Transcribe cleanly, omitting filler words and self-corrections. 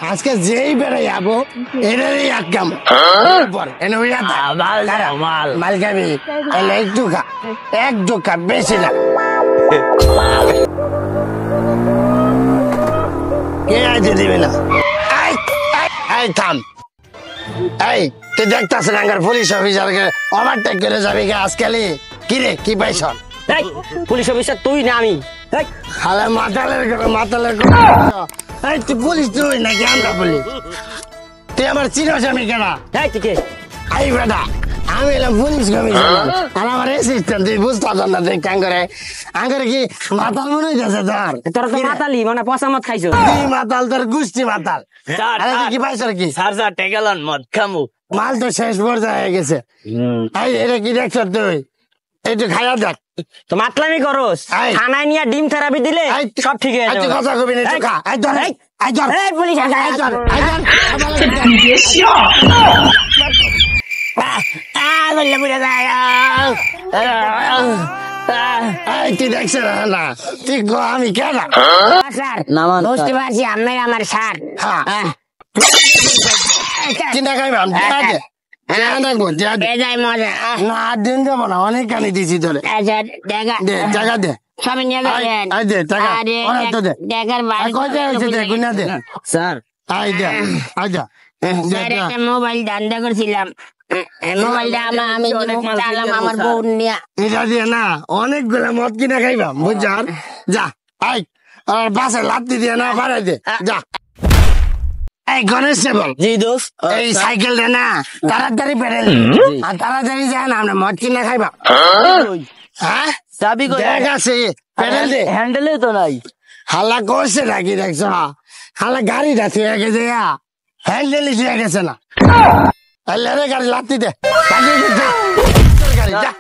আজকে যেই বেড়ে যাবো এটারই এক কাম মাল খাবি একটু খা বেশি না কে আইতে দিবে না থাম এই তুই দেখতাস না পুলিশ অফিসারকে ওভারটেক করে যাবি আজকালই কিরে কি পাইছ পুলিশ অফিসার তুই না আমি খালে মাতালের তুই পুলিশ তুই নাকি আমরা পুলিশ তুই আমার চিনস আমি কেনা আই বেটা আমি এলাম পুলিশ কমিশনার আর আমার অ্যাসিস্ট্যান্ট তুই বুঝতাম না তুই কেন করে আঙ্গরে কি মাতাল মনে হইতেছে তোর তো মাতালি মানে পচা মদ খাইছো তুই মাতাল তোর গুষ্টি মাতাল কি পাইছ কি সারসা টেকালন মদ খামু মাল তো শেষ পর্যায়ে হয়ে গেছে এটা কি দেখছ তুই একটু খাইয়া দেখ তো মাতলামি করস থানায় নিয়ে ডিম থেরাপি দিলে সব ঠিক হয়ে যাবে কথা কবি না খা আই ধর আই ধর এই পুলিশ আই ধর বললে বুঝে যায় তুই দেখছ না তুই আমি কেন স্যার বুঝতে পারছি আপনার আমার স্যার চিন্তা খাইবে দিন যাবো না অনেক কানি দিছি তোরে টাকা দে স্যার মোবাইল ধান্দা করছিলাম মোবাইলটা আমি আমার বউ নিয়ে এটা দিয়ে না অনেকগুলা মদ কিনা খাইবাম বুঝছ যা আই আর বাসে লাত্তি দিয়ে না বাড়াই দে যা এই গণেশ বল জি দোস্ত এই সাইকেল দে না তাড়াতাড়ি পেডেল আর তাড়াতাড়ি যায় না আমরা মদ কিনা খাইবা হ্যাঁ চাবি দেখ আছে পেডেল দে হ্যান্ডেলে তো নাই হাল্লা করছে নাকি দেখছ হাল্লা গাড়িটা থুয়ে গেছে হ্যান্ডেলই থুয়ে গেছে না গাড়ি লাত্তি দে গাড়ি যা